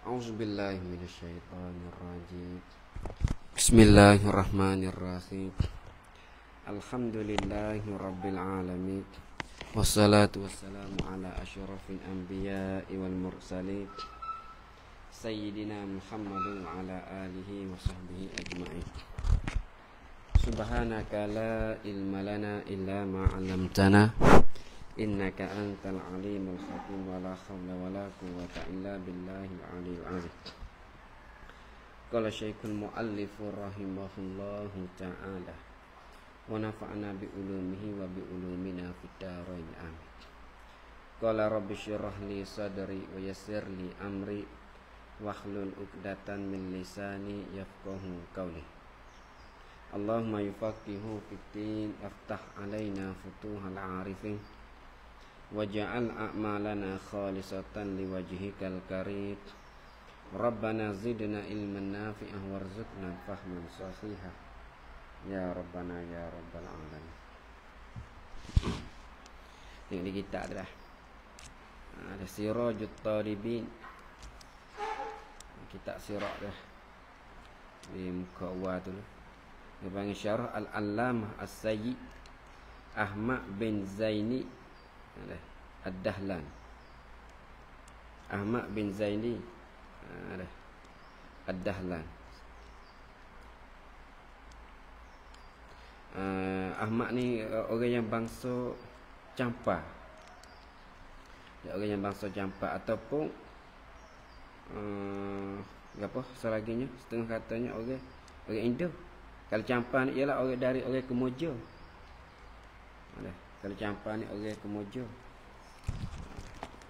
A'udzu billahi minasyaitonir rajim. Bismillahirrahmanirrahim. Alhamdulillahi rabbil alamin. Wassalatu wassalamu ala asyrafil anbiya'i wal mursalin. Sayyidina Muhammadin wa ala alihi wa sahbihi ajma'in. Subhanaka la ilma lana illa ma 'allamtana. Innaka antal alimul hakim wa la hawla wa la quwwata illa billahil aliyyil azim. Qala Syekhul Muallif rahimahullahu ta'ala wa nafa'na bi ulumihi wa bi ulumina fid dharain amin. Qala rabbi shrah li sadri wa yassir li amri wahlul 'uqdatan min lisani yafqahu qawli. Allahumma yufaqihu fid din, aftah alaina futuhal 'arifin. Waj'al a'malana khalisatan liwajhikal karim. Rabbana zidna ilman nafi'ah warzuqna fahman sahihah. Ya Rabbana ya Rabbal alamin. Ini kita adalah ada Sirajut Talibin. Kita sirah dah di muka awal tu. Dia panggil syarah Al-Allamah As-Sayyid Ahmad bin Zaini Ad-Dahlan. Ahmad bin Zaini Ad-Dahlan. Ahmad ni orang yang bangsa Campa. Dia orang yang bangsa Campa ataupun apa selaginya setengah katanya orang Indo. Kalau Campa ni ialah orang dari orang Kemoja. Kalau Campa ni orang Kemoja.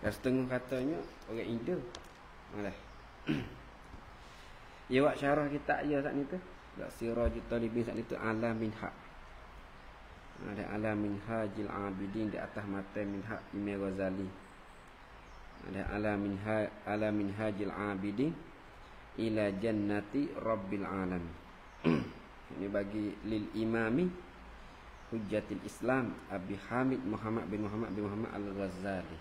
Dan setengah katanya orang Indo. Dia buat syarah kitab dia saat ni tu. Sirajut Talibin saat ni tu Alam Minhaj. Ada Alam Minhajil Abidin di atas matan Minhaj Imam Ghazali. Ada Alam Minhajil Abidin ila jannati Rabbil Alamin. Ini bagi lil imami Hujjatil Islam Abi Hamid Muhammad bin Muhammad Al-Ghazali.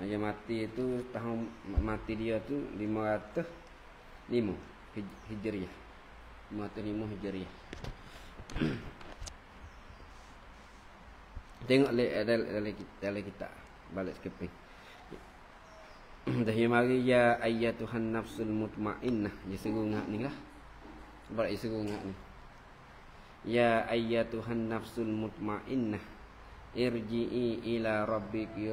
Yang mati itu tahun mati dia tu 505 Hijriah. 505 Hijriah. Tengok dalam kita balik skeping. Dah mari ya ayyatuhan nafsul mutmainnah. Dia seru ngak ni lah. Sebab dia seru ngak ni. Ya ayyatuhan nafsul mutmainnah, irji'i ila rabbiki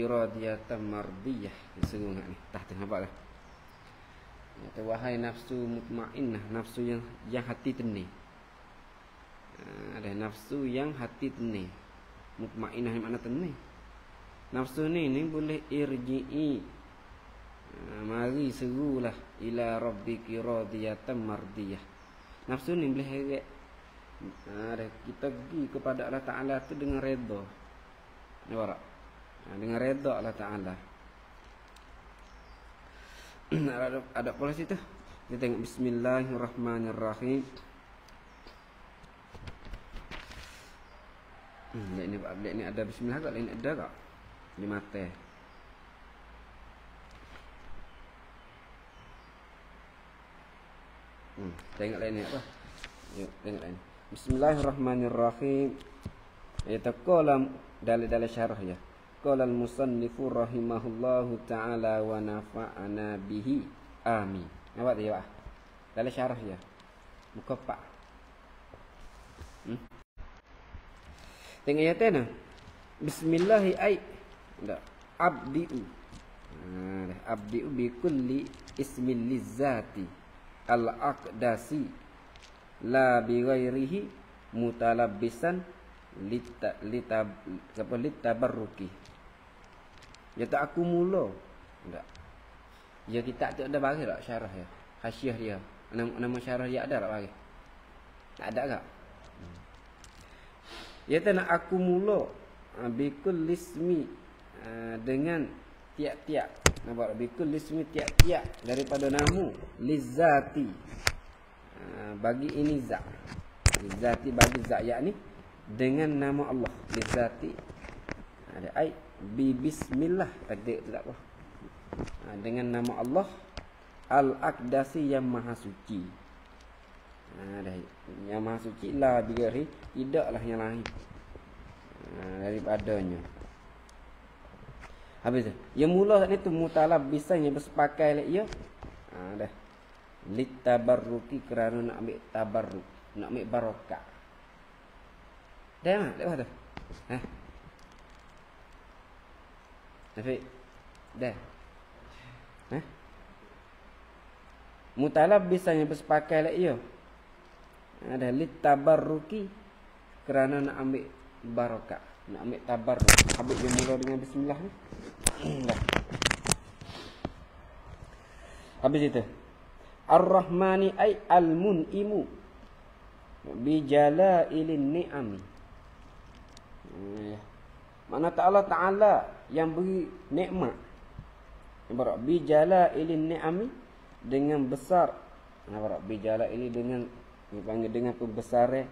radiyatan mardiyah. Seru ngak ni. Tah nampak dah. Ya, wahai nafsu mutmainnah, nafsu yang hati tenang. Ada nafsu yang hati tenang. Mutmainnah yang mana tenang? Nafsu ni boleh irji'i. Mari serulah ila rabbiki radiyatan mardiyah. Nafsu ni boleh heret. Kita pergi kepada Allah Ta'ala tu dengan redha. Nampak? Dengan redha Allah Ta'ala. Ada pola situ. Kita tengok bismillahirrahmanirrahim. Lihat ni ada bismillah tak? Lain ada tak? Di mata. Tengok lain ni apa? Yuk, tengok lain. Bismillahirrahmanirrahim. Ayat qalam dalam syarah ya. Qala al-musannifu rahimahullahu ta'ala wa nafa'ana bihi. Amin. Nampak tak ya, Pak? Dalam syarah ya. Muka 4. Tengok ayat ni. Bismillahi ay. Abdi'u. Abdi'u bi kulli ismin lizzati al-aqdasi la bi ghairihi mutalabbisan litabarruki. Ya tak aku mula. Tak. Ya kita tu ada bagi tak syarah ya. Hasyiah dia. Nama syarah dia ada tak bagi? Tak ada tak? Ya tak nak aku mula bikul ismi dengan tiap-tiap. Nampak bikul ismi tiap-tiap daripada nama lizzati. Bagi ini zat. Lizzati bagi zat yakni dengan nama Allah. Lizzati ada ai Bismillah takdir tu tak apa. Dengan nama Allah Al-Aqdasi yang maha suci. Yang maha suci la bigari, tidaklah yang lain daripadanya. Habis tu. Yang mula ni tu mutalabbisan yang bersepakai lah ia. Dah. Litabarruki kerana nak ambil tabarruk, nak ambil barakah. Dah mak, lepas tu. Nafiq. Dah. Mutalabbisan yang bersepakai lah ia. Ada litabarruki kerana nak ambil barakah, nak ambil tabarruk. Habis dia mula dengan bismillah ni. Dah. Habis itu. Ar-Rahmani ay al-mun'imu bi jalailin ni'ami. Makna Ta'ala yang beri nikmat. Ibarat bi jalailin ni'ami, dengan besar. Ibarat bi jalaili dengan dipanggil dengan kebesaran.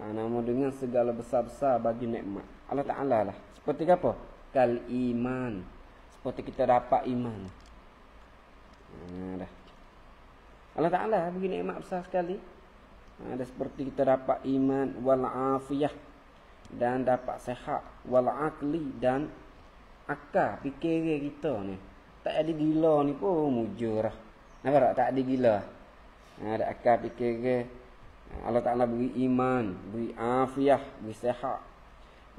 Nama dengan segala besar-besar bagi nikmat. Allah Ta'ala lah. Seperti apa? Kal iman. Seperti kita dapat iman. Dah. Allah Ta'ala bagi nikmat besar sekali. Ada seperti kita dapat iman, wal afiyah, dan dapat sehat, wal aqli, dan akal fikir kita ni. Tak ada gila ni pun mujurah. Nampak tak? Tak ada gila. Ada akal fikir. Allah Ta'ala beri iman, beri afiyah, beri sehat,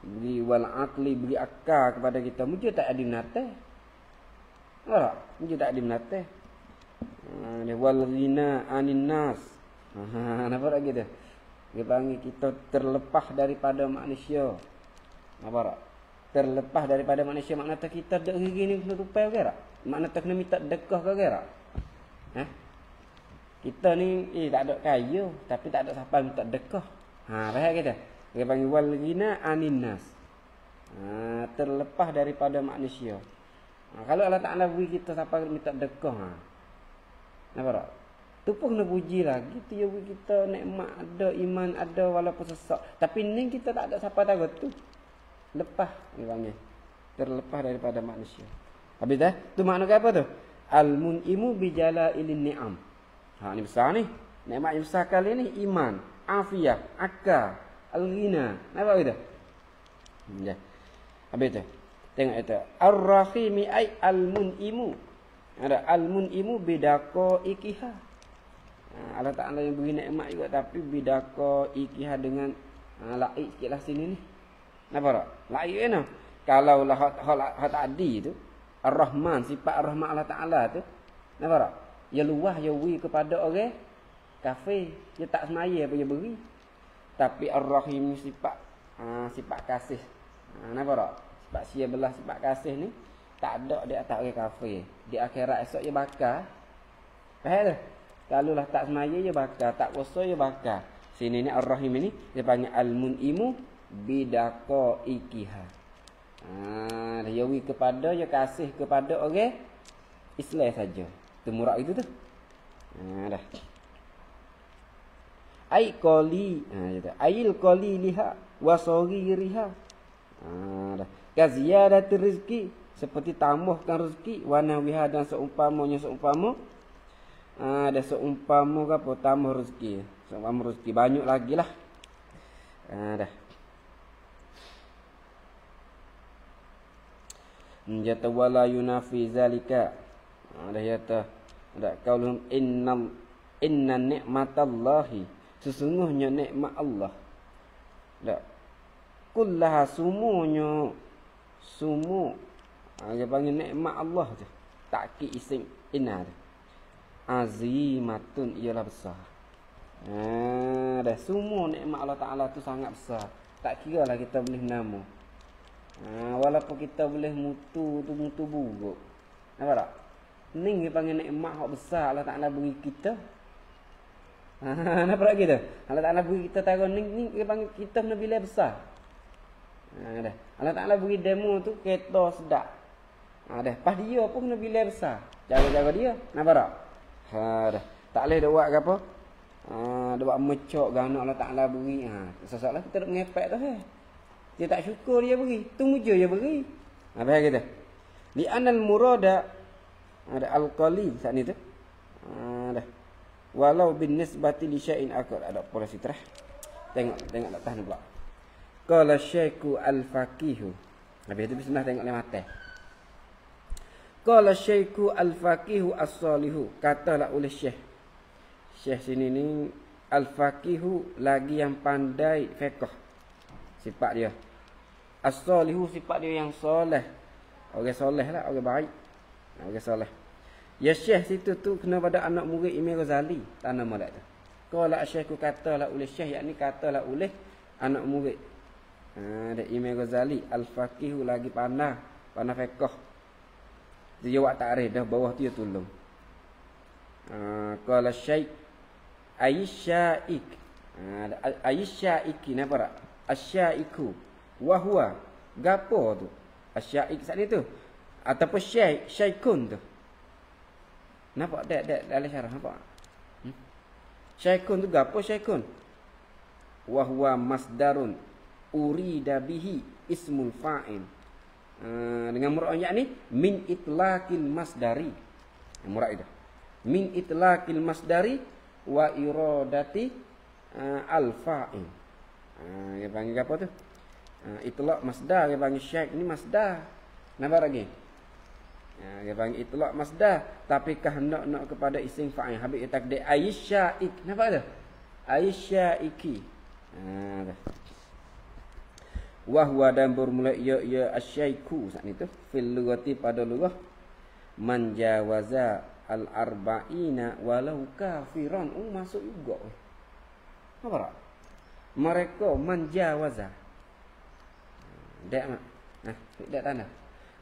beri wal aqli, beri akal kepada kita. Mujur tak ada binatang. Nampak tak? Mujur tak ada binatang. Wal ghina anin nas. Nampak tak gitu? Dia panggil kita terlepas daripada manusia. Nampak tak? Terlepas daripada manusia, makna tak kita dak gini kena tupai ke tak? Makna tak kena minta dekah ke tak? Kita ni tak ada kaya, tapi tak ada siapa minta dekah. Faham kita? Dia panggil wal ghina anin nas. Terlepas daripada manusia. Kalau Allah Ta'ala beri kita siapa minta dekah. Nampak tak? Tu pun kena puji lah. Gitu ya kita nikmat ada, iman ada walaupun sesak. Tapi ni kita tak ada siapa tahu tu. Lepas ni panggil. Terlepas daripada manusia. Habis dah? Tu makna apa tu? Al-mun'imu bijalailin ni'am. Ni besar ni. Nikmat yang besar kali ni iman, afiyah, akal, al-ghina. Nampak gitu? Ya. Habis tu. Tengok itu. Ar-rahimi ay al-mun'imu. Ada al-mun'imu bidaqo ikiha. Allah Ta'ala yang beri nikmat juga, tapi bidaqo ikiha dengan laik sikitlah sini ni. Nampak tak? Laik kan? Kalau lah hak tadi tu, Ar-Rahman, sifat Ar-Rahman Allah Ta'ala tu, nampak tak? Dia luah, dia beri kepada orang kafir. Dia tak semaya apa dia beri. Tapi Ar-Rahim sifat kasih. Nampak tak? Sifat sia belah, sifat kasih ni tak ada di atas orang kafir. Di akhirat esok dia bakar. Faham tak? Kalau lah tak semaya dia bakar, tak puasa dia bakar. Sini ni Ar-Rahim ni dia panggil al-mun'imu bidaqo ikiha. Dia beri kepada, dia kasih kepada orang Islam saja. Tu murak itu tu. Dah. Ai qali, ail qali liha wa saghiriha. Dah. Kaziyadati rizki, seperti tambahkan rezeki, wana wiha, dan seumpamanya seumpama. Ada seumpama ke apa tambah rezeki. Seumpama rezeki banyak lagi lah. Dah. Jata wala yunafi zalika. Dah yata. Dah qaulun inna ni'matallahi, sesungguhnya nikmat Allah. Dah. Kullaha semuanya. Semua. Dia panggil nikmat Allah tu. Takkid isim inna tu. Azimatun, ialah besar. Dah semua nikmat Allah Ta'ala tu sangat besar. Tak kira lah kita boleh nama. Walaupun kita boleh mutu buruk. Nampak tak? Ni dia panggil nikmat yang besar Allah Ta'ala beri kita. Nampak tak kita? Allah Ta'ala beri kita tahu ni dia panggil kita kena bila besar. Dah. Allah Ta'ala beri demo tu kereta sedap. Dah. Pas dia pun kena bila besar. Jaga-jaga dia. Nampak tak? Dah. Tak boleh dia buat ke apa? Dia buat mecok gana Allah Ta'ala beri. Sesalah kita nak ngepek tu. Dia tak syukur dia beri. Tu mujur dia beri. Apa kita? Li anal murada ada al-qalil saat ni tu. Dah. Walau bin nisbati li syai'in akar. Ada pola sitrah. Tengok tak tahan pula. Qala syaiku al-faqihu. Habis tu bismillah tengok le mata. Qala syaiku al-faqihu as-salihu. Katalah oleh syekh. Syekh sini ni al-faqihu lagi yang pandai fiqh. Sifat dia. As-salihu sifat dia yang soleh. Orang soleh lah, orang baik. Orang soleh. Ya Syekh situ tu kena pada anak murid Imam Ghazali. Tanam molek tu. Qala asy-syaikhu katalah oleh Syekh, yakni katalah oleh anak murid. Ada Imam Ghazali, al-faqihu lagi pandai fiqh. Dia buat takrif dah bawah tu dia tolong. Qala Syekh Aisyaik. Aisyaiki napa tak? Asyaiku. Wa huwa gapo tu? Asyaik saat ni tu. Ataupun syaikun tu. Nampak tak dalam syarah nampak? Syaikun tu gapo syaikun? Wa huwa masdarun urida bihi ismul fa'il. Dengan murad ni min itlaqil masdari. Murad itu. Min itlaqil masdari wa iradati al-fa'il. Dia panggil apa tu? Itlaq masdar, dia panggil syaik ni masdar. Nampak lagi? Dia panggil itlaq masdar, tapi kehendak kepada isim fa'il. Habis dia takdir Aisyaik. Nampak tu? Aisyaiki. Wa huwa dan bermula ya asyaiku saat ni tu fil lughati pada lughah man jawaza al arba'ina walau kafiran. Masuk juga. Apa tak? Mereka man jawaza. Dak mak. Dak tanda.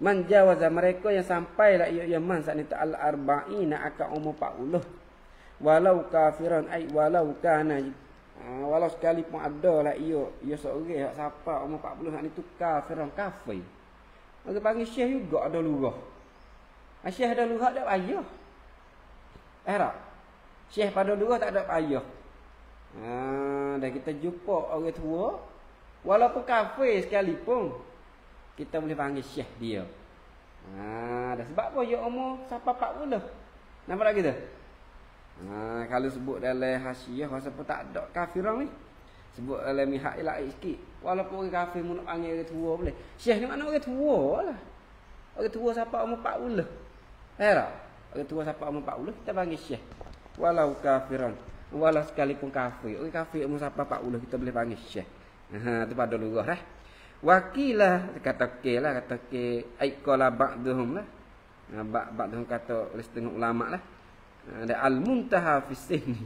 Man jawaza mereka yang sampailah ia man saat ni al arba'ina akan umur 40. Walau kafiran ai walau kana walau sekalipun ada lah ia seorang siapa umur 40 saat ni tu kafiran kafir. Orang panggil syekh juga ada lurah. Syekh ada lurah tak payah. Tak? Syekh pada lurah tak ada payah. Dah kita jumpa orang tua walaupun kafir sekalipun kita boleh panggil syekh dia. Dah sebab apa dia umur sampai 40. Nampak tak kita? Kalau sebut dalam hasiah siapa tak ada kafiran ni. Sebut dalam mihak lain sikit. Walaupun orang kafir mun nak panggil orang tua boleh. Syekh ni mana orang tua lah. Orang tua sampai umur 40. Tak? Orang tua sampai umur 40 kita panggil syekh. Walau kafiran. Walau sekalipun kafir. Orang kafir umur sampai 40 kita boleh panggil syekh. Tu pada lurah dah. Wakilah kata ke lah kata ke aikala ba'dhum lah. Ba'dhum kata oleh setengah ulama lah. Ada al-muntaha fi sini.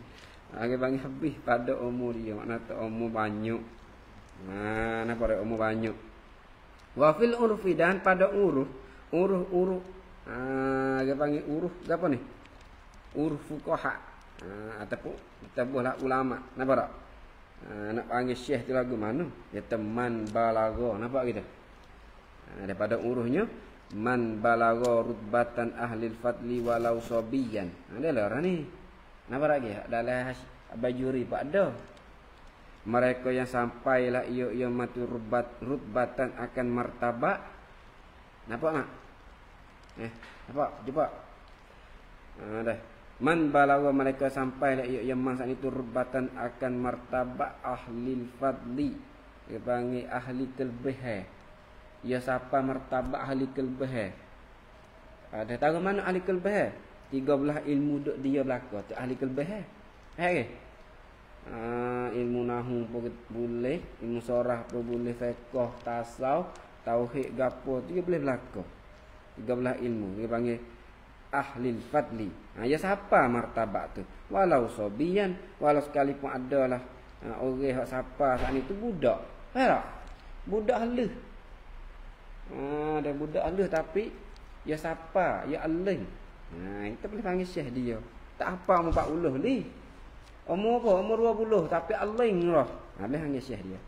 Dia panggil habis pada umur dia. Makna tu umur banyak. Nampak umur banyak. Wa fil urfi dan pada uruh. Dia panggil uruh apa ni? Uruh fuqaha. Ataupun kita buatlah ulama. Nampak tak? Nak panggil syekh tu lagu mana? Dia teman balagha. Nampak kita? Daripada uruhnya man balagha rutbatan ahli fadli walau sabiyan. Ada lah orang ni. Nampak lagi? Dalam bajuri pak ada. Mereka yang sampailah ia matu rutbatan akan martabat. Nampak tak? Nampak? Jumpa? Dah. Man balagha mereka sampailah ia man saat itu rutbatan akan martabat ahli fadli. Dia panggil ahli kelbeh. Ya siapa martabat ahli kelbeh. Ada tahu mana ahli kelbeh? 13 ilmu duk dia belaka tu ahli kelbeh. Ilmu nahwu boleh, ilmu sorah pun boleh, fiqh, tasawuf, tauhid gapo tu dia boleh belaka. 13 ilmu dia panggil ahli fadli. Ya siapa martabat tu? Walau sobian, walau sekalipun adalah orang hak siapa saat ni tu budak. Budak halus. Ada budak halus tapi ya siapa? Ya alim. Kita boleh panggil syekh dia. Tak apa umur 40 ni. Umur apa? Umur 20 tapi alim lah. Boleh panggil syekh dia.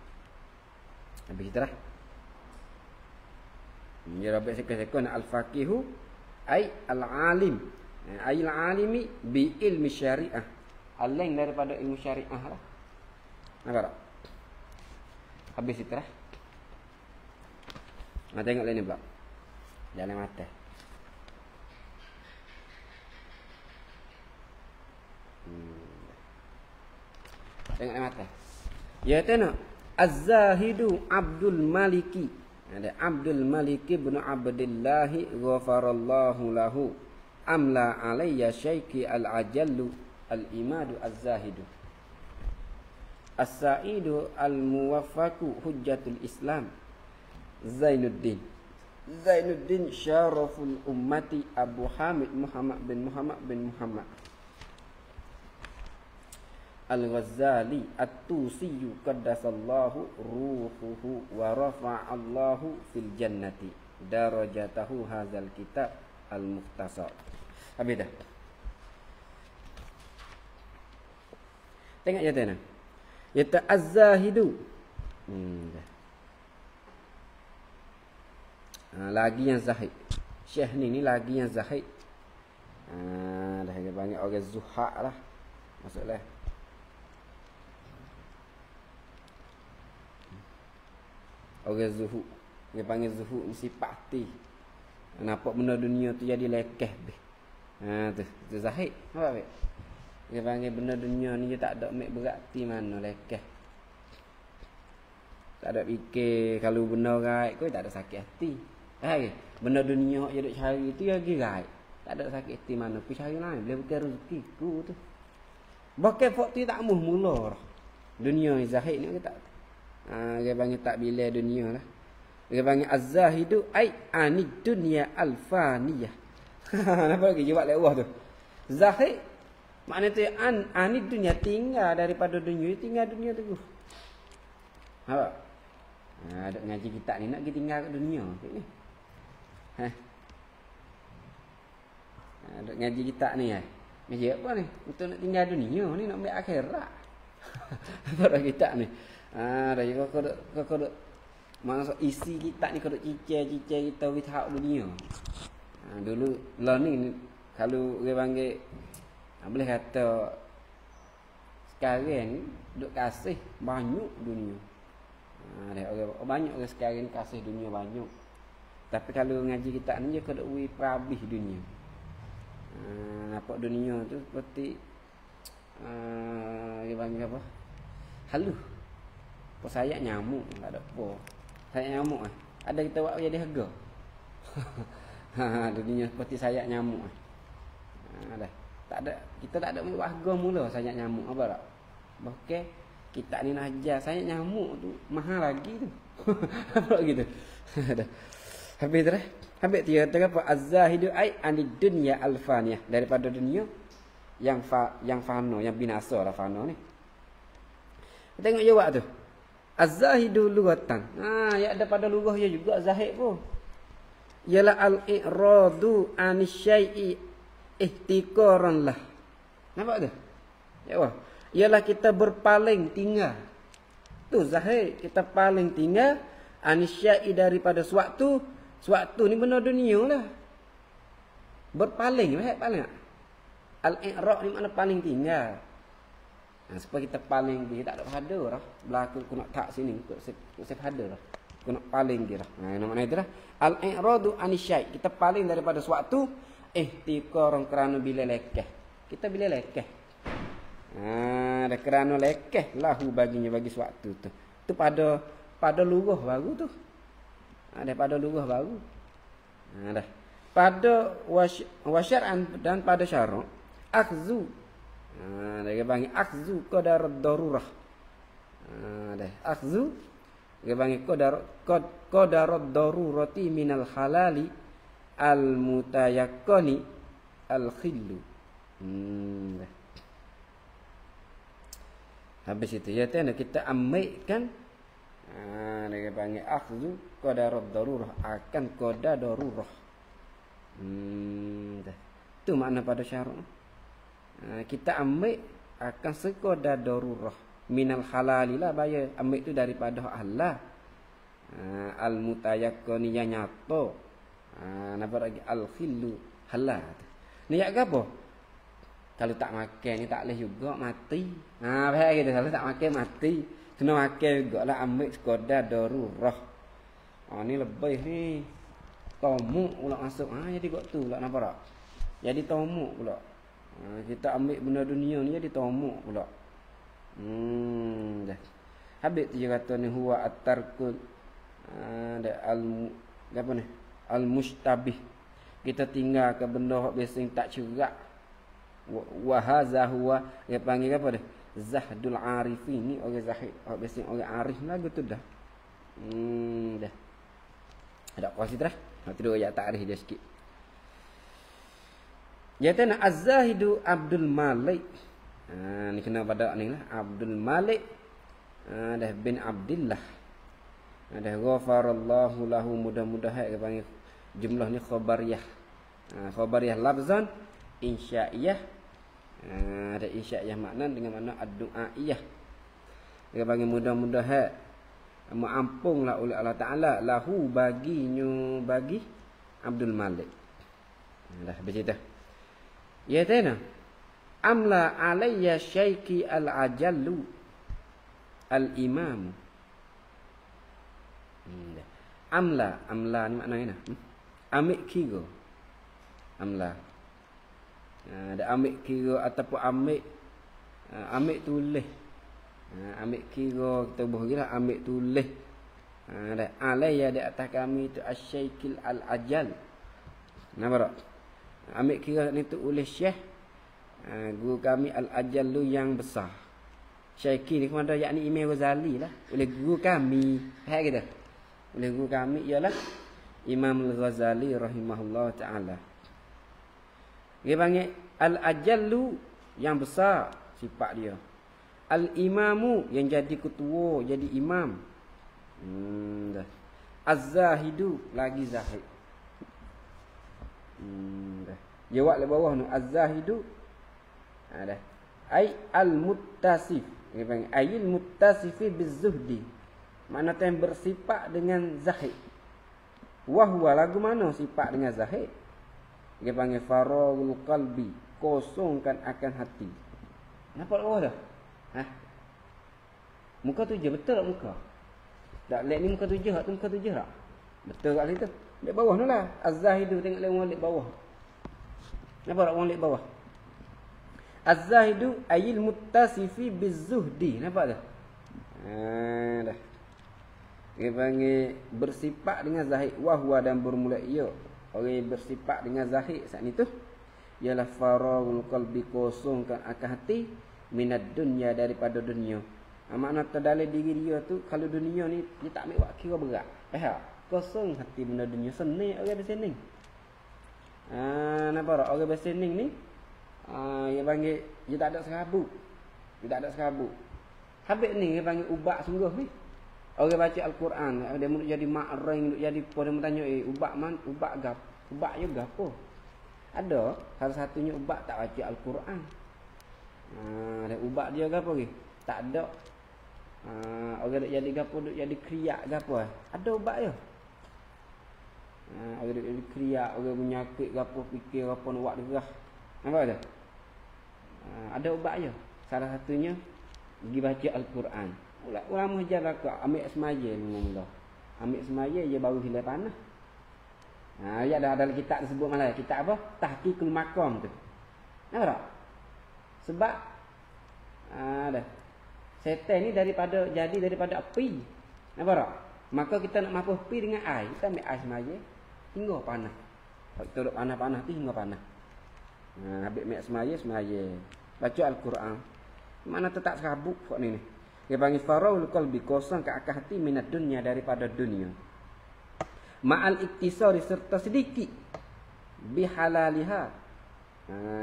Habis kita dah. Ya Rabbi sekon al-faqihu ai al-alim. Ai al-alimi bi ilmi syariah. Alim daripada ilmu syariah lah. Nampak tak? Habis kita dah. Tengok lain ni pula. Jalan mata. Tengok mata. Ya tengok. Az-Zahidu Abdul Maliki. Ada Abdul Maliki bin Abdullah ghafarallahu lahu. Amla alayya syaikhi al-ajallu al-imadu az-Zahidu. As-Sa'idu al-Muwaffaku hujjatul Islam. Zainuddin Syaraful Ummati Abu Hamid Muhammad bin Muhammad Al-Ghazali At-Tusiyu qaddasallahu ruhuhu wa rafa'allahu fil jannati darajatahu hadzal kitab al-mukhtasar. Habis dah. Tengok je tena. Yata az-zahidu. Lagi yang zahid. Syekh ni lagi yang zahid. Dah dia panggil orang zuhad lah. Maksudlah. Orang zuhud. Dia panggil zuhud mesti pasti. Nampak benda dunia tu jadi lekeh beh. Tu zahid. Nampak beh? Dia panggil benda dunia ni dia tak ada mek berarti mana lekeh. Tak ada fikir kalau benda raib kau tak ada sakit hati. Benda dunia je duk cari tu lagi raib. Tak ada sakit hati mana pi cari lain boleh bukan rezeki ku tu. Bahkan fakti tak mula dah. Dunia ni zahid ni kita tak. Dia panggil tak bila dunia lah. Dia panggil az-zahidu ai anid dunya al-faniyah. Nampak lagi jawab lewat tu. Zahid makna tu anid dunya tinggal daripada dunia, tinggal dunia tu. Nampak? Ada ngaji kitab ni nak pergi tinggal kat dunia ni. Ada ngaji kitab ni ngaji apa ni? Untuk nak tinggal dunia ni nak ambil akhirat. Pada kitab ni. Dah kau duk maksud isi kitab ni kau duk cicir kita withak dunia. Dulu lah ni kalau dia panggil boleh kata sekarang ni duk kasih banyak dunia. Ada orang banyak orang sekarang ni kasih dunia banyak. Tapi kalau ngaji kitab ni je kau duk wi perhabis dunia. Nampak dunia tu seperti dia panggil apa? Halus. Apa sayap nyamuk tak ada apa. Sayap nyamuk ada kita buat jadi harga. Dunia seperti sayap nyamuk dah. Tak ada, kita tak ada buat harga mula sayap nyamuk apa tak? Bahkan kita ni nak ajar sayap nyamuk tu mahal lagi tu. Apa gitu. Dah. Habis dah. Habis dia kata apa? Az-zahidu ai anid dunya al-faniyah, daripada dunia yang fana, yang binasa lah fana ni. Tengok jawab tu. Az-zahidu lughatan. Ya ada pada lughah dia juga zahid pun. Ialah al-i'radu anisyai'i ihtiqaran lah. Nampak tu? Ya Allah. Ialah kita berpaling tinggal. Tu zahid, kita paling tinggal anisyai'i daripada suatu. Suatu ni benda dunia lah. Berpaling, paling tak? Al-i'rad ni makna paling tinggal. Supaya kita paling dia tak ada pada lah. Berlaku aku nak tak sini, aku pada lah. Aku nak paling dia lah. Nama itu lah. Al-i'radu anisyai. Kita paling daripada suatu ihtiqaran kerana bila lekeh. Kita bila lekeh. Ada kerana lekeh lahu baginya bagi suatu tu. Tu pada luruh baru tu. Ada pada luruh baru. Dah. Pada wasyar'an dan pada syarak akhzu. Dia panggil akhzu qadar darurah. Dah. Akhzu dia panggil qadar darurati minal halali al mutayaqqani al khillu. Dah. Habis itu ya tanda kita ambilkan dia panggil akhzu qadar darurah, akan qadar darurah. Tu makna pada syarak. Kita ambil akan sekadar darurah minal halalilah bayar ambil tu daripada halal. Al mutayaqqani yang nyata. Nampak lagi al khillu halal. Ni yak apa? Kalau tak makan ni tak boleh juga mati. Faham gitu, kalau tak makan mati. Kena makan juga lah ambil sekadar darurah. Ni lebih ni. tomuk pula masuk. Jadi kok tu pula nampak tak? Jadi tomuk pula. Kita ambil benda dunia ni jadi tomuk pula. Dah. Habis tu dia kata ni huwa at-tarkul apa ni? Al-mustabih. Kita tinggal ke benda hak biasa tak cerak. Wa hadza huwa dia panggil apa dah? Zahdul arifin ni orang zahid. Hak biasa orang arif lagu tu dah. Dah. Ada kuasa dah. Tidur ayat takrif dia sikit. Yaitu Az-Zahidu Abdul Malik. Ni kena pada ni lah. Abdul Malik dah bin Abdillah. Dah ghafarallahu lahu, mudah-mudahan dia panggil jumlah ni khabariyah. Khabariyah lafzan, insya'iyah. Ada insya'iyah makna dengan makna ad-du'aiyah. Dia panggil mudah-mudahan maampunglah oleh Allah Ta'ala lahu baginya bagi Abdul Malik. Dah bercerita. Ya tena. Amla alayya syaiki al-ajallu al-imam. Amla ni maknanya ambil kira. Amla. Ada ambil kira ataupun ambil tulis. Ambil kira kita bolehlah ambil tulis. Ada alayya di atas kami itu asyaikil al-ajal. Nampak tak? Ambil kira ni tu oleh Syekh guru kami al-ajallu yang besar. Syaiki ni kepada yakni Imam Ghazali lah. Oleh guru kami. Faham kita? Oleh guru kami ialah Imam Al-Ghazali rahimahullah ta'ala. Dia panggil al-ajallu yang besar sifat dia. Al-imamu yang jadi ketua, jadi imam. Dah. Az-zahidu lagi zahid. Dah. Jawab le bawah tu az-zahidu. Dah. Ai al-muttasif. Dia panggil ayil muttasifi bizuhdi. Makna yang bersifat dengan zahid. Wa huwa lagu mana sifat dengan zahid? Dia panggil faragul qalbi, kosongkan akan hati. Nampak bawah dah? Muka tujuh betul tak muka? Tak lihat ni muka tujuh, tu muka tujuh tak? Betul kat situ. Lihat bawah tu lah. Az-zahidu tengok lihat orang lihat bawah. Nampak tak orang lihat bawah? Az-zahidu ayil muttasifi bizuhdi. Nampak tak? Dah. Dia panggil bersifat dengan zahid. Wahwa dan bermula ia. Orang yang bersifat dengan zahid saat ni tu ialah faragul qalbi, kosongkan akan hati minad dunya, daripada dunia. Makna terdalam diri dia tu kalau dunia ni dia tak ambil waktu kira berat. Kosong hati benda dunia, senang orang bersening. Nampak tak? Orang bersening ni dia panggil dia tak ada serabut. Dia tak ada serabut. Habis ni dia panggil ubat sungguh ni. Orang baca Al-Quran, dia mula jadi makreng, jadi apa, dia bertanya, ubat man, ubat gap, ubat juga apa? Ada, salah satunya ubat tak baca Al-Quran. Ada ubat dia gapo ke? Tak ada. Orang duk jadi gapo, duk jadi kriak gapo? Ada ubat dia. Orang duk jadi kriak, orang penyakit gapo, fikir gapo nak buat derah. Nampak tak? Ada ubat dia. Salah satunya pergi baca Al-Quran. Ulama jalan ke ambil semaya mula-mula. Ambil semaya dia baru hilang panah. Ya dah dalam kitab disebut malah kitab apa? Tahqiqul Maqam tu. Nampak tak? Sebab dah. Setan ni daripada api. Nampak tak? Maka kita nak mampu api dengan air, kita ambil air semaya hingga panah. Kalau kita duduk panah-panah tu hingga panah. Habis ambil semaya. Baca Al-Quran. Mana tetap serabut kok ni. Dia panggil faragul qalbi, kosong ke akal hati minat dunia, daripada dunia. Ma'al iktisari, serta sedikit bihalaliha.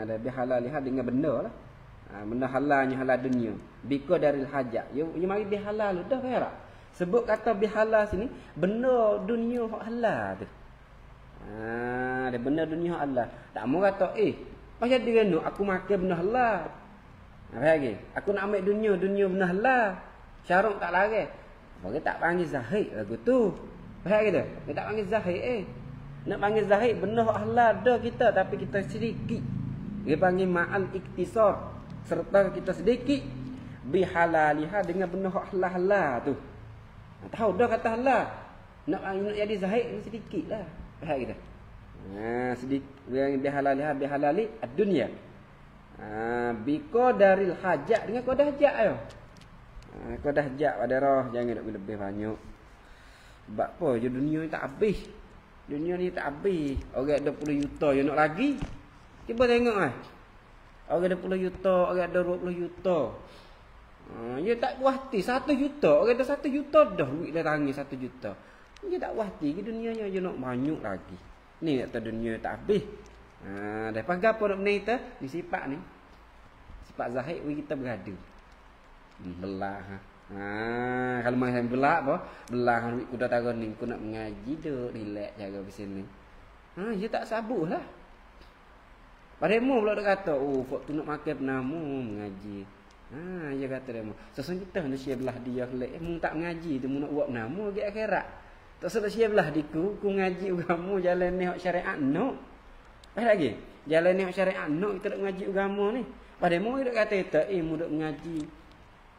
Ada bihalaliha dengan benda lah. Benda halalnya halal dunia. Bika daril hajat. Ya mari bihalal dah kan tak? Sebut kata bihalal sini benda dunia hak halal tu. Ada benda dunia hak halal. Tak mau kata pasal dia nu aku makan benda halal. Apa lagi? Aku nak ambil dunia benda halal. Syaruk tak larang. Bagi tak panggil zahid lagu tu. Faham kita? Dia tak panggil zahid Nak panggil zahid benda halal dah kita, tapi kita sedikit. Dia panggil ma'al iktisar, serta kita sedikit bihalaliha, dengan benda halal tu. Tahu dah kata halal. Nak jadi zahid ni sedikitlah. Faham kita? Sedikit yang bihalali ad-dunya. Biqadaril hajat dengan qadar hajat ayo. Qadar hajat pada roh jangan nak lebih banyak. Sebab apa je dunia ni tak habis. Dunia ni tak habis. Orang 20 juta je nak lagi. Cuba tengok orang 20 juta, orang ada 20 juta. Dia tak puas hati 1 juta. Orang ada 1 juta dah duit dah tangi 1 juta. Dia tak puas hati ke dunianya je nak banyak lagi. Ni kata dunia tak habis. Dah panggil apa nak benda kita? Ni sifat ni. Sifat zahid kita beradu. Belah. Kalau main belah apa? Belah duit kuda taron ni aku nak mengaji duk relax jaga di sini. Dia tak sabulah. Padahal pula dia kata, fok tu nak makan penamu mengaji. Dia kata dia mu. Sesungguhnya kita hendak share belah dia kelak. Mu tak mengaji tu mu nak buat penamu pergi akhirat. Tak sedar share belah diku, ku ngaji agama jalan ni hak syariat no. Lagi. Jalan ni hak syariat no kita nak mengaji agama ni. Padahal mu dia kata kita, mu nak mengaji.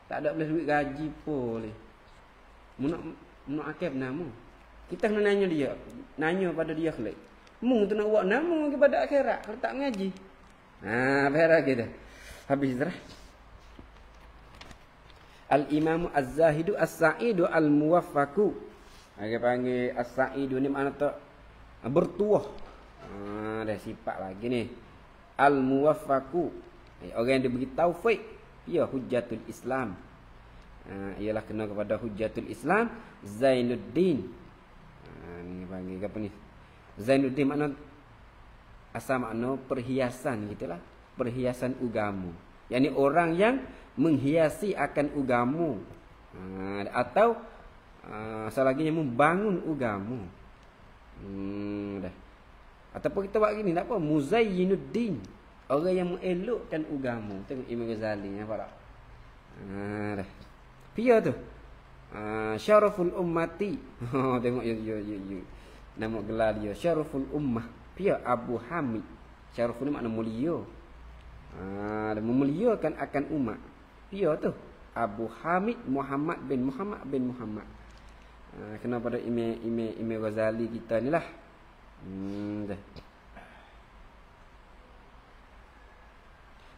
Tak ada boleh duit gaji pun boleh. Mu nak akhirat penamu. Kita kena nanya pada dia kelak. Mu tu nak buat nama kepada akhirat kalau tak mengaji. Faham kita. Habis dah. Al-Imam Az-Zahidu As-Sa'idu Al-Muwaffaqu. Dia panggil As-Sa'idu ni makna tak bertuah. Dah sifat lagi ni. Al-Muwaffaqu. Orang yang diberi taufik. Ya hujjatul Islam. Ialah kena kepada hujjatul Islam Zainuddin. Ni panggil apa ni? Zainuddin makna asal makna perhiasan gitulah. Perhiasan agama. Yani orang yang menghiasi akan agama. Atau asal lagi yang membangun agama. Dah. Ataupun kita buat gini tak apa, Muzayyinuddin. Orang yang mengelokkan agama. Tengok Imam Ghazali nampak tak? Dah. Pia tu. Syaraful ummati. Tengok ya. Nama gelar dia Syaraful Ummah. Pia Abu Hamid. Syaraful ni makna mulia. Dia memuliakan akan umat. Pia tu Abu Hamid Muhammad bin Muhammad. Kena pada Imam Ghazali kita ni lah. Dah.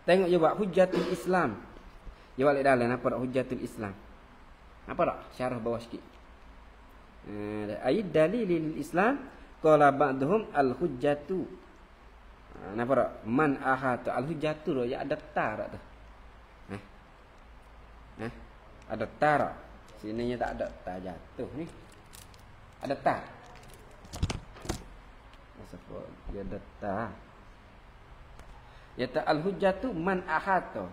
Tengok je buat Hujjatul Islam. Dia balik dalam apa dak Hujjatul Islam. Apa tak? Syarah bawah sikit. Ayat dalilil Islam qala ba'dhum al-hujjatu. Napa tak? Man ahata al-hujjatu tu ya ada tar tu. Ada tar. Sininya tak ada tar jatuh ni. Ada tar. Masa dia ada tar. Ya ta al-hujjatu man ahata.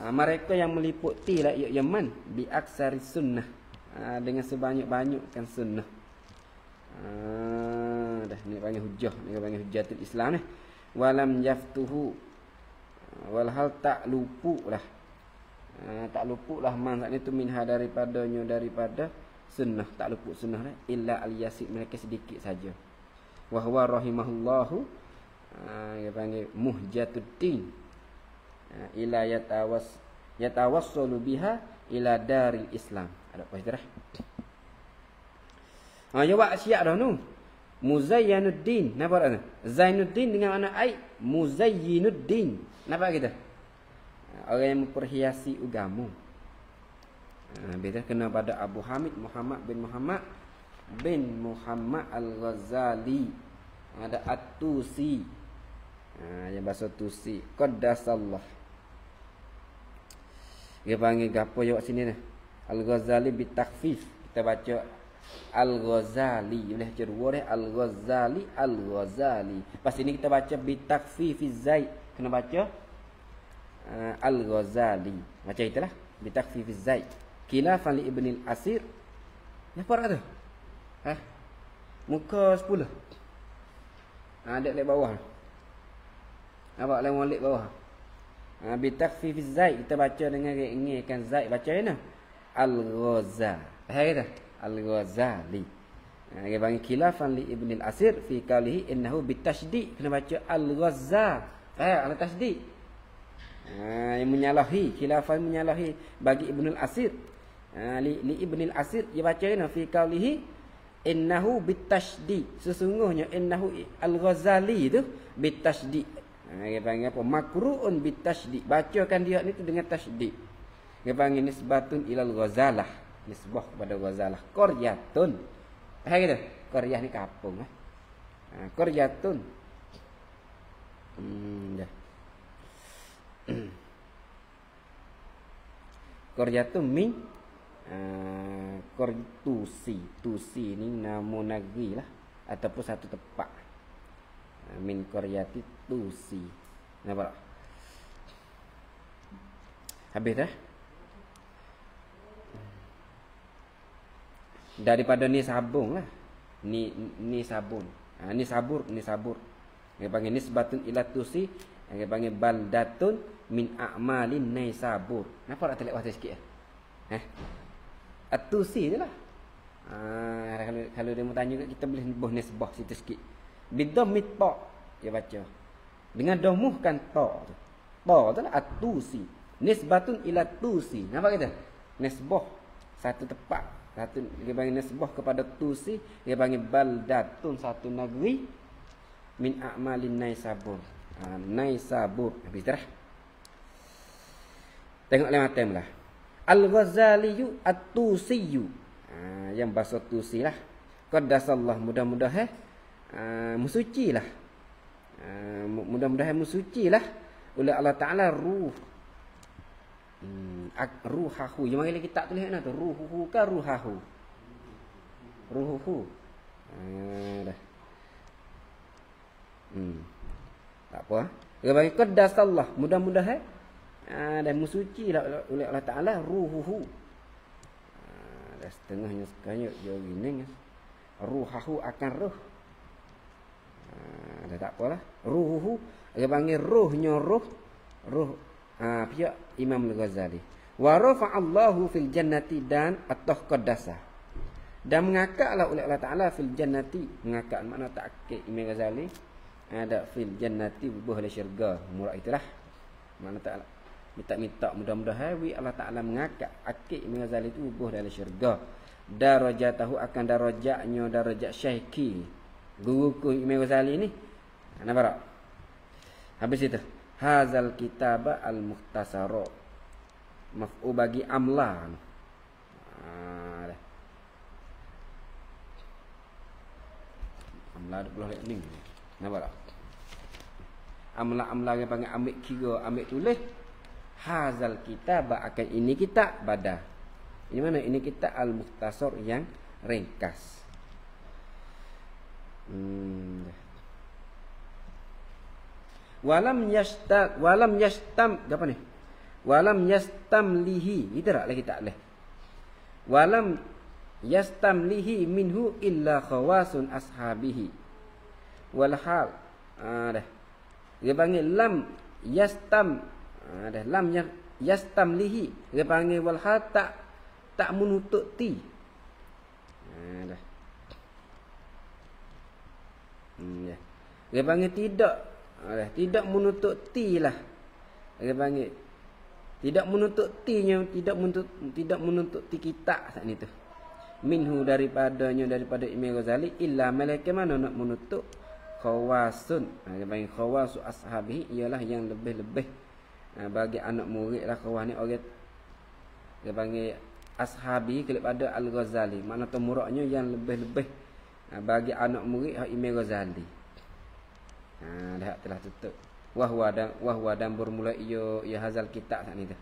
Mereka yang meliputi lah ya man bi aksari sunnah. Dengan sebanyak-banyakkan sunnah. Dah ni panggil hujjah, ni panggil hujjatul Islam ni. Walam yaftuhu. Walhal tak lupuklah. Tak lupuklah man ni tu minha daripada sunnah, tak luput sunnah dah illa al-yasid, mereka sedikit saja. Wa huwa rahimahullahu dia panggil muhjatuddin. Ila yatawassalu biha ila daril Islam. Ada apa saudara? Jawab siap dah tu. Muzayyinuddin. Nampak tak? Zainuddin dengan makna ai Muzayyinuddin. Nampak kita? Orang yang memperhiasi agama. Beda kena pada Abu Hamid Muhammad bin Muhammad Al-Ghazali. Ada At-Tusi. Yang bahasa Tusi. Qaddasallah. Dia panggil gapo jawab sini dah. Al-Ghazali bitakhfif. Kita baca Al-Ghazali. Boleh baca dua dah. Al-Ghazali. Pas ini kita baca bitakhfifiz zaid. Kena baca Al-Ghazali. Baca itulah. Bitakhfifiz zaid. Khilafan li Ibnil Asir. Apa dah tu? Muka 10. Ada lek bawah. Nampak lek bawah. Bitakhfifiz zaid. Kita baca dengan ngirkan zaid. Baca mana? Al-Ghazali. Kata Al-Ghazali. Dia panggil khilafan li Ibnil Asir fi qalihi innahu bitasydid. Kena baca Al-Ghazali. Al tasydid. Yang menyalahi, khilafan menyalahi bagi Ibnul Asir. Li Ibnil Asir dia baca ni fi qalihi Innahu bitasydid. Sesungguhnya innahu Al-Ghazali tu bitasydid. Dia panggil apa? Makru'un bitasydid. Bacakan dia ni tu dengan tasydid. Dia panggil nisbatun ilal Ghazalah. Nisbah kepada Ghazalah. Qaryatun. Gitu. Qaryah ni kampung. Qaryatun. Dah. Qaryatun min Tusi ni nama negeri lah ataupun satu tempat. Min qaryati Tusi. Nampak tak? Habis dah. Daripada ni sabung lah. Ni sabun. Ni sabur. Dia panggil nisbatun ila Tusi. Dia panggil baldatun min a'malin Naisabur. Nampak tak terlihat waktu sikit? At-Tusi je lah. Kalau dia mau tanya kita boleh buh nisbah situ sikit. Bidammit ta dia baca. Dengan domuhkan ta tu. Ta tu lah At-Tusi. Nisbatun ila Tusi. Nampak kita? Nisbah satu tempat. Satu dia panggil nisbah kepada Tusi, dia panggil baldatun satu negeri min a'malin Naisabur. Naisabur. Habis dah. Tengok lain mata lah. Al-Ghazaliyu At-Tusiyu. Yang bahasa Tusi lah. Qaddasallah, mudah-mudahan musucilah. Mudah-mudahan musucilah oleh Allah Ta'ala ruh. Ruhahu. Yang panggil kitab tulis mana tu? Ruhuhu ke ruhahu? Ruhuhu. Dah. Tak apa. Dia panggil qaddasallah, mudah-mudahan dan musucilah oleh Allah Ta'ala ruhuhu. Dah setengahnya sekanya dia gini. Ruhahu akan ruh. Dah tak apalah. Ruhuhu. Dia panggil ruhnya ruh. Pihak Imam Al-Ghazali. Wa rafa'allahu fil jannati dan atau qaddasa. Dan mengakaklah oleh Allah Ta'ala fil jannati. Mengakak makna ta'kid Imam Ghazali. Ada fil jannati bubuh oleh syurga. Murad itulah. Makna Ta'ala. Minta mudah-mudahan Allah Ta'ala mengakak akid Imam Ghazali itu bubuh dalam syurga. Darajatahu akan darajatnya darajat syaikhi. Guruku Imam Ghazali ni. Nampak tak? Habis itu. Hazal kitab al-mukhtasara. Maf'u bagi amla. Amla 20 ni. Nampak tak? Amla yang panggil ambil kira, ambil tulis. Hazal kitab akan ini kitab badah. Ini mana? Ini kitab al-mukhtasar yang ringkas. Walam yastam apa ni? Walam yastamlihi. Itu tak lagi tak leh. Walam yastamlihi minhu illa khawasun ashabihi. Walhal dah. Dia panggil lam yastam dah lam yastamlihi. Dia panggil walhal tak menutup ti. Dah. Ya. Dia panggil tidak menutup ti lah. Dia panggil tidak menutup ti-nya, tidak menutup ti kitab saat ni tu. Minhu daripada Imam Ghazali illa malaikat mana nak menutup khawasun. Dia panggil khawasu ashabihi ialah yang lebih-lebih bagi anak murid lah khawas ni orang. Dia panggil ashabi kepada Al-Ghazali. Makna tu muraknya yang lebih-lebih bagi anak murid Imam Ghazali. Dah telah tutup. Wahwa dan bermula ia hazal kitab saat ni dah.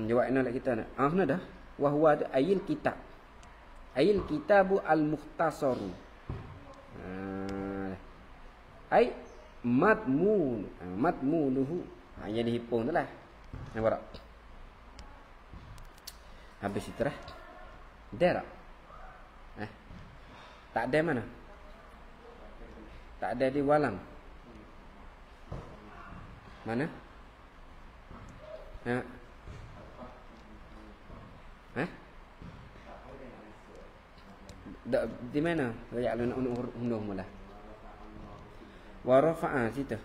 Jawab nak kita nak. Nah dah. Wahwa ayil kitab. Ayil kitabu al-mukhtasaru. Ai madmunuhu. Yang dihipung tu lah. Nampak tak? Habis itu dah. Dah tak? Tak ada mana? Tak ada di walam. Mana? Di mana? Ayat lu nak unduh mula. Wa rafa'a situ.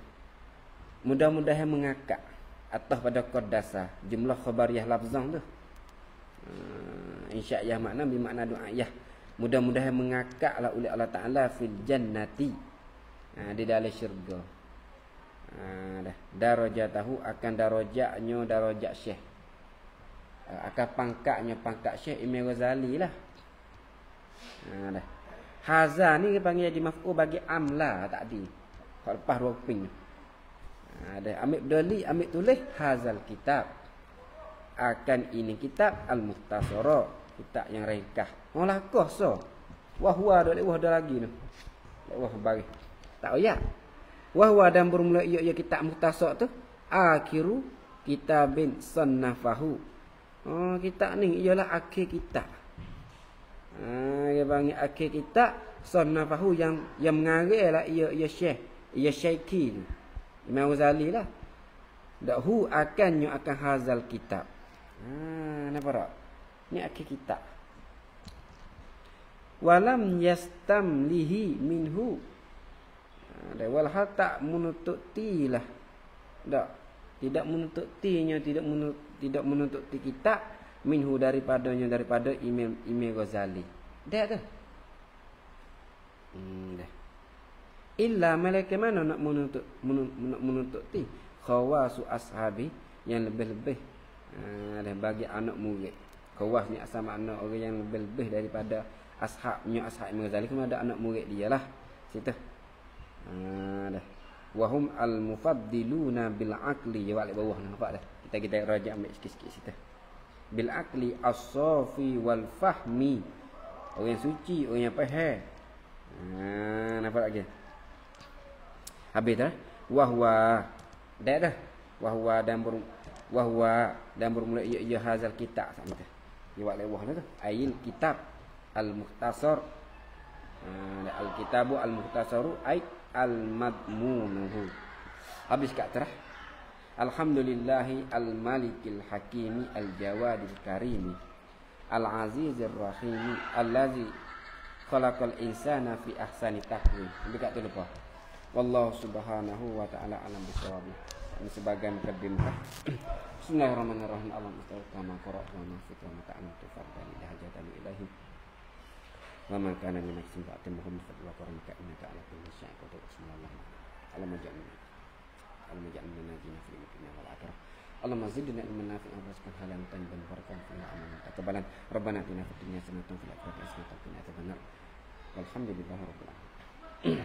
Mudah-mudahan mengakak atas pada qaddasa jumlah khabariyah lafzan tu. Insya' ya makna bi makna doa ya. Mudah-mudahan mengakaklah oleh Allah Ta'ala fil jannati, di dalam syurga. Darajatahu akan darajatnya darajat syekh, akan pangkatnya pangkat Syekh Imam Ghazali lah. Haza ni dia panggil jadi maf'ul bagi amla tadi. Kalau lepas dua ping. Ambil berdali, ambil tulis hazal kitab. Akan ini kitab al-mukhtasara, kitab yang ringkas. Olah koso. Wahwa dak wah dah lagi tu. Wah bagi. Tak ayat. Wahwa dan bermula ia kitab mukhtasar tu akhiru kitabin sannafahu. Oh, kitab ni ialah akhir kitab. Dia panggil akhir kitab sannafahu yang mengaranglah ia syekh, ia syaikhi tu. Imam Ghazali lah. Dak hu akannya akan hazal kitab. Nampak tak? Ni akhir kitab. Walam yastamlihi minhu. Wal tak menuntut tilah. Tak. Tidak menuntut tinya, tidak menuntut ti kitab minhu daripada Imam Ghazali. Dah tu. Dah. Illa malaikat mana nak menuntut ti? Khawasu ashabi yang lebih-lebih bagi anak murid. Khawas ni asal makna orang yang lebih-lebih daripada ashabnya ashab Imam Ghazali, kena ada anak murid dia lah. Situ. Dah. Wahum al-mufaddiluna bil aqli, jawab bawah nampak dah. Kita rajak ambil sikit-sikit situ. Bil aqli as-safi wal fahmi. Orang yang suci, orang yang faham. Nampak lagi. Habis dah. Wahwa dah. Wahwa dan bermula ia hazal kitab sama tu. Jawab bawah tu. Ail kitab al-mukhtasar. Al-kitabu al-mukhtasaru ay al-madmunuhu. Habis kat terah. Alhamdulillahi al-malikil hakimi al-jawadil karimi al-azizir rahimi allazi khalaqal insana fi ahsani taqwim. Habis kat tu lupa. Wallahu subhanahu wa ta'ala alam bisawab. Ini sebagai mukaddimah. Bismillahirrahmanirrahim. Allahumma kama qara'na wa fiqna ta'amtu fardani lahajatan ilahi. Wa ma kana min nafsin ba'da Muhammad sallallahu alaihi wa sallam innaka ala kulli syai'in qadir. Bismillahirrahmanirrahim. Allahumma ja'alna najina fil dunya wal akhirah. Allahumma zidna ilman nafi'an warzuqna halalan tayyiban barakan fil amalan taqabbalan. Rabbana atina fid dunya hasanatan wa fil akhirati hasanatan wa qina adzabannar. Walhamdulillahirabbil alamin.